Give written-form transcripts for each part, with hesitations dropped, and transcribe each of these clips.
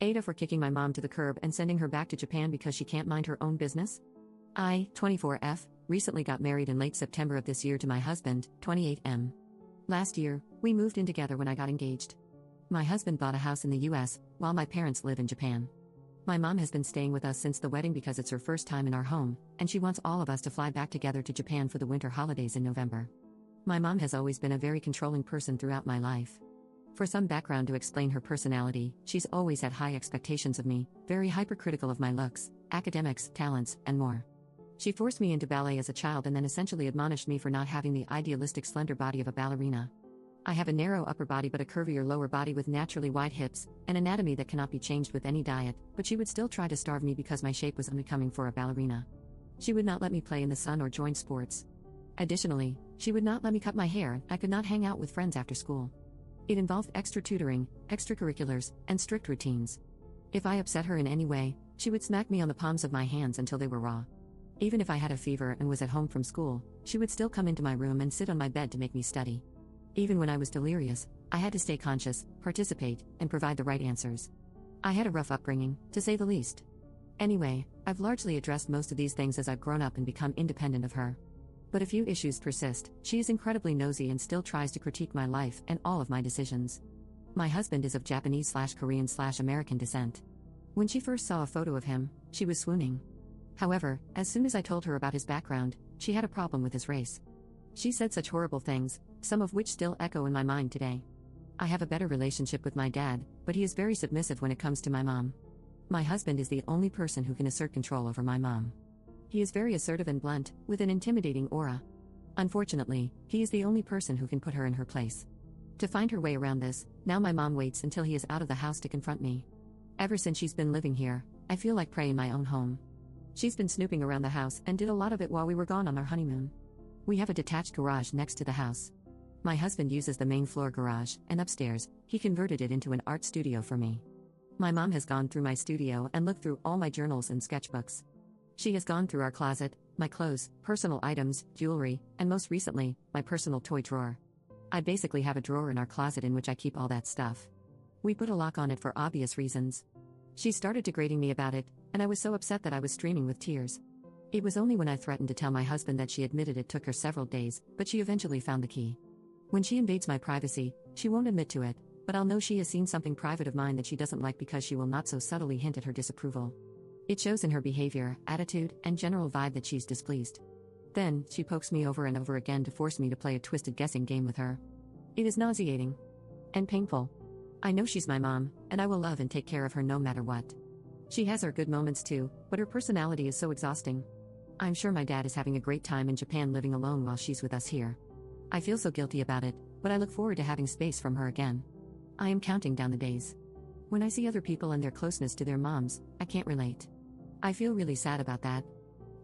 AITAH for kicking my mom to the curb and sending her back to Japan because she can't mind her own business? I, 24F, recently got married in late September of this year to my husband, 28M. Last year, we moved in together when I got engaged. My husband bought a house in the US, while my parents live in Japan. My mom has been staying with us since the wedding because it's her first time in our home, and she wants all of us to fly back together to Japan for the winter holidays in November. My mom has always been a very controlling person throughout my life. For some background to explain her personality, she's always had high expectations of me, very hypercritical of my looks, academics, talents, and more. She forced me into ballet as a child and then essentially admonished me for not having the idealistic slender body of a ballerina. I have a narrow upper body but a curvier lower body with naturally wide hips, an anatomy that cannot be changed with any diet, but she would still try to starve me because my shape was unbecoming for a ballerina. She would not let me play in the sun or join sports. Additionally, she would not let me cut my hair, I could not hang out with friends after school. It involved extra tutoring, extracurriculars, and strict routines. If I upset her in any way, she would smack me on the palms of my hands until they were raw. Even if I had a fever and was at home from school, she would still come into my room and sit on my bed to make me study. Even when I was delirious, I had to stay conscious, participate, and provide the right answers. I had a rough upbringing, to say the least. Anyway, I've largely addressed most of these things as I've grown up and become independent of her. But a few issues persist. She is incredibly nosy and still tries to critique my life and all of my decisions. My husband is of Japanese/Korean/American descent. When she first saw a photo of him, she was swooning. However, as soon as I told her about his background, she had a problem with his race. She said such horrible things, some of which still echo in my mind today. I have a better relationship with my dad, but he is very submissive when it comes to my mom. My husband is the only person who can assert control over my mom. He is very assertive and blunt, with an intimidating aura. Unfortunately, he is the only person who can put her in her place. To find her way around this, now my mom waits until he is out of the house to confront me. Ever since she's been living here, I feel like prey in my own home. She's been snooping around the house and did a lot of it while we were gone on our honeymoon. We have a detached garage next to the house. My husband uses the main floor garage, and upstairs, he converted it into an art studio for me. My mom has gone through my studio and looked through all my journals and sketchbooks. She has gone through our closet, my clothes, personal items, jewelry, and most recently, my personal toy drawer. I basically have a drawer in our closet in which I keep all that stuff. We put a lock on it for obvious reasons. She started degrading me about it, and I was so upset that I was streaming with tears. It was only when I threatened to tell my husband that she admitted it took her several days, but she eventually found the key. When she invades my privacy, she won't admit to it, but I'll know she has seen something private of mine that she doesn't like because she will not so subtly hint at her disapproval. It shows in her behavior, attitude, and general vibe that she's displeased. Then, she pokes me over and over again to force me to play a twisted guessing game with her. It is nauseating. And painful. I know she's my mom, and I will love and take care of her no matter what. She has her good moments too, but her personality is so exhausting. I'm sure my dad is having a great time in Japan living alone while she's with us here. I feel so guilty about it, but I look forward to having space from her again. I am counting down the days. When I see other people and their closeness to their moms, I can't relate. I feel really sad about that.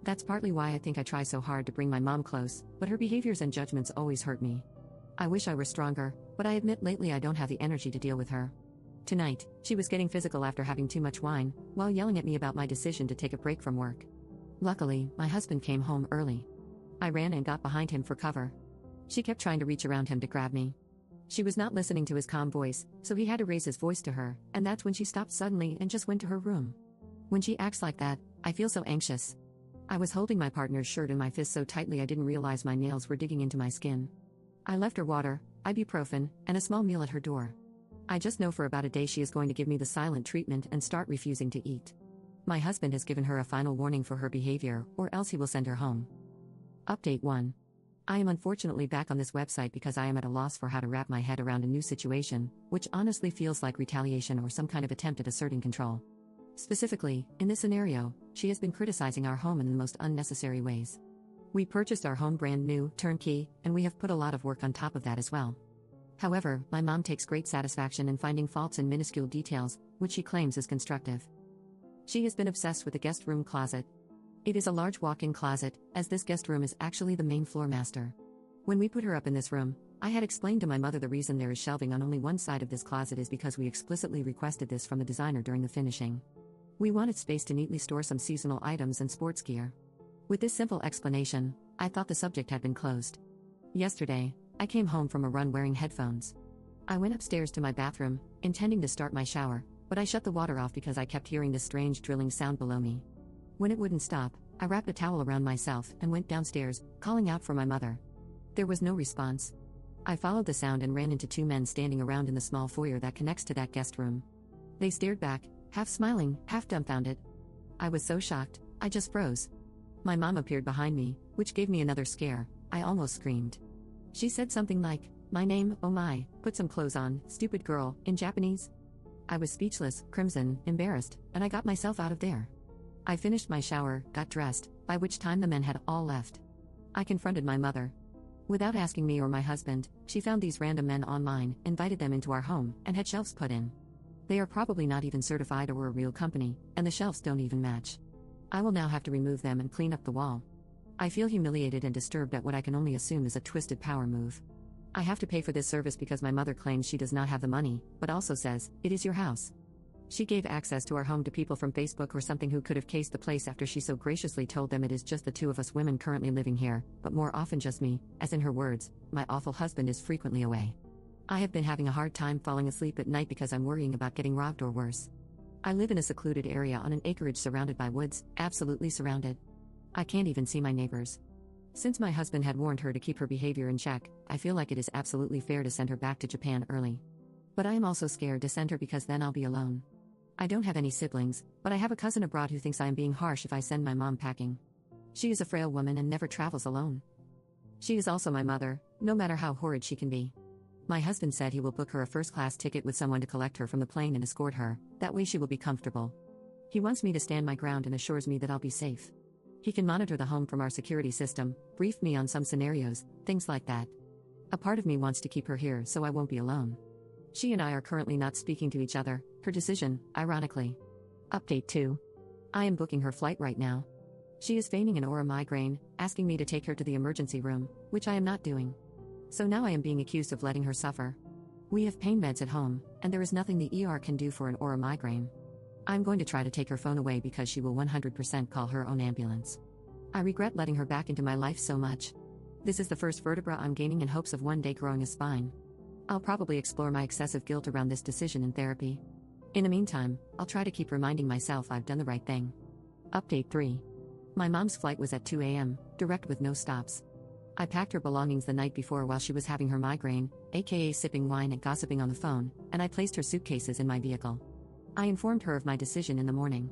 That's partly why I think I try so hard to bring my mom close, but her behaviors and judgments always hurt me. I wish I were stronger, but I admit lately I don't have the energy to deal with her. Tonight, she was getting physical after having too much wine, while yelling at me about my decision to take a break from work. Luckily, my husband came home early. I ran and got behind him for cover. She kept trying to reach around him to grab me. She was not listening to his calm voice, so he had to raise his voice to her, and that's when she stopped suddenly and just went to her room. When she acts like that, I feel so anxious. I was holding my partner's shirt in my fist so tightly I didn't realize my nails were digging into my skin. I left her water, ibuprofen, and a small meal at her door. I just know for about a day she is going to give me the silent treatment and start refusing to eat. My husband has given her a final warning for her behavior, or else he will send her home. Update 1. I am unfortunately back on this website because I am at a loss for how to wrap my head around a new situation, which honestly feels like retaliation or some kind of attempt at asserting control. Specifically, in this scenario, she has been criticizing our home in the most unnecessary ways. We purchased our home brand new, turnkey, and we have put a lot of work on top of that as well. However, my mom takes great satisfaction in finding faults in minuscule details, which she claims is constructive. She has been obsessed with the guest room closet. It is a large walk-in closet, as this guest room is actually the main floor master. When we put her up in this room, I had explained to my mother the reason there is shelving on only one side of this closet is because we explicitly requested this from the designer during the finishing. We wanted space to neatly store some seasonal items and sports gear. With this simple explanation, I thought the subject had been closed. Yesterday, I came home from a run wearing headphones. I went upstairs to my bathroom, intending to start my shower, But I shut the water off because I kept hearing this strange drilling sound below me. When it wouldn't stop, I wrapped a towel around myself and went downstairs, calling out for my mother. There was no response. I followed the sound and ran into two men standing around in the small foyer that connects to that guest room. They stared back, half smiling, half dumbfounded. I was so shocked, I just froze. My mom appeared behind me, which gave me another scare. I almost screamed. She said something like, "My name, oh my, put some clothes on, stupid girl," in Japanese. I was speechless, crimson, embarrassed, and I got myself out of there. I finished my shower, got dressed, by which time the men had all left. I confronted my mother. Without asking me or my husband, she found these random men online, invited them into our home, and had shelves put in. They are probably not even certified or a real company, and the shelves don't even match. I will now have to remove them and clean up the wall. I feel humiliated and disturbed at what I can only assume is a twisted power move. I have to pay for this service because my mother claims she does not have the money, but also says, "It is your house." She gave access to our home to people from Facebook or something who could have cased the place after she so graciously told them it is just the two of us women currently living here, but more often just me, as in her words, "My awful husband is frequently away." I have been having a hard time falling asleep at night because I'm worrying about getting robbed or worse. I live in a secluded area on an acreage surrounded by woods, absolutely surrounded. I can't even see my neighbors. Since my husband had warned her to keep her behavior in check, I feel like it is absolutely fair to send her back to Japan early. But I am also scared to send her because then I'll be alone. I don't have any siblings, but I have a cousin abroad who thinks I am being harsh if I send my mom packing. She is a frail woman and never travels alone. She is also my mother, no matter how horrid she can be. My husband said he will book her a first-class ticket with someone to collect her from the plane and escort her, that way she will be comfortable. He wants me to stand my ground and assures me that I'll be safe. He can monitor the home from our security system, brief me on some scenarios, things like that. A part of me wants to keep her here so I won't be alone. She and I are currently not speaking to each other, her decision, ironically. Update 2. I am booking her flight right now. She is feigning an aura migraine, asking me to take her to the emergency room, which I am not doing. So now I am being accused of letting her suffer. We have pain meds at home, and there is nothing the ER can do for an aura migraine. I'm going to try to take her phone away because she will 100% call her own ambulance. I regret letting her back into my life so much. This is the first vertebra I'm gaining in hopes of one day growing a spine. I'll probably explore my excessive guilt around this decision in therapy. In the meantime, I'll try to keep reminding myself I've done the right thing. Update 3. My mom's flight was at 2 a.m., direct with no stops. I packed her belongings the night before while she was having her migraine, aka sipping wine and gossiping on the phone, and I placed her suitcases in my vehicle. I informed her of my decision in the morning.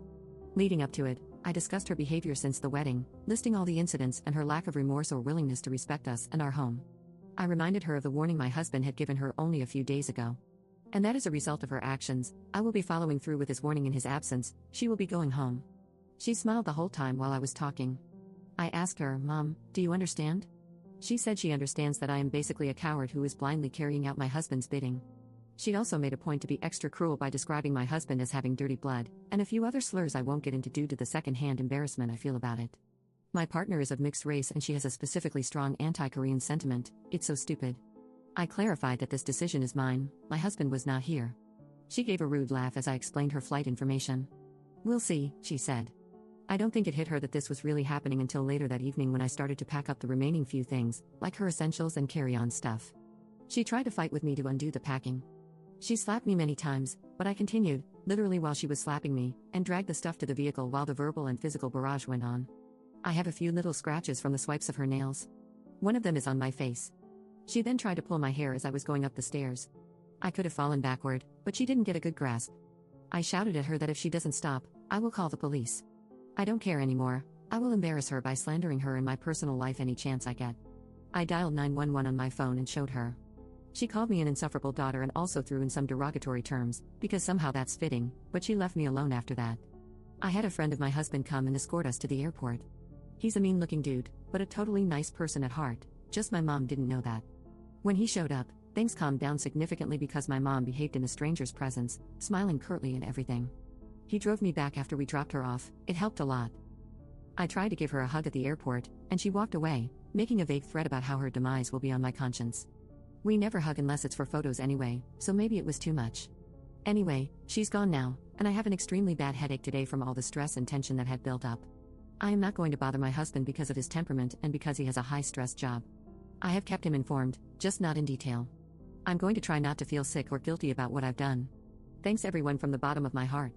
Leading up to it, I discussed her behavior since the wedding, listing all the incidents and her lack of remorse or willingness to respect us and our home. I reminded her of the warning my husband had given her only a few days ago. And that as a result of her actions, I will be following through with his warning in his absence. She will be going home. She smiled the whole time while I was talking. I asked her, "Mom, do you understand?" She said she understands that I am basically a coward who is blindly carrying out my husband's bidding. She also made a point to be extra cruel by describing my husband as having dirty blood, and a few other slurs I won't get into due to the second-hand embarrassment I feel about it. My partner is of mixed race and she has a specifically strong anti-Korean sentiment. It's so stupid. I clarified that this decision is mine, my husband was not here. She gave a rude laugh as I explained her flight information. "We'll see," she said. I don't think it hit her that this was really happening until later that evening when I started to pack up the remaining few things, like her essentials and carry-on stuff. She tried to fight with me to undo the packing. She slapped me many times, but I continued, literally while she was slapping me, and dragged the stuff to the vehicle while the verbal and physical barrage went on. I have a few little scratches from the swipes of her nails. One of them is on my face. She then tried to pull my hair as I was going up the stairs. I could have fallen backward, but she didn't get a good grasp. I shouted at her that if she doesn't stop, I will call the police. I don't care anymore. I will embarrass her by slandering her in my personal life any chance I get. I dialed 911 on my phone and showed her. She called me an insufferable daughter and also threw in some derogatory terms, because somehow that's fitting, but she left me alone after that. I had a friend of my husband come and escort us to the airport. He's a mean-looking dude, but a totally nice person at heart, just my mom didn't know that. When he showed up, things calmed down significantly because my mom behaved in a stranger's presence, smiling curtly and everything. He drove me back after we dropped her off, it helped a lot. I tried to give her a hug at the airport, and she walked away, making a vague threat about how her demise will be on my conscience. We never hug unless it's for photos anyway, so maybe it was too much. Anyway, she's gone now, and I have an extremely bad headache today from all the stress and tension that had built up. I am not going to bother my husband because of his temperament and because he has a high-stress job. I have kept him informed, just not in detail. I'm going to try not to feel sick or guilty about what I've done. Thanks everyone from the bottom of my heart.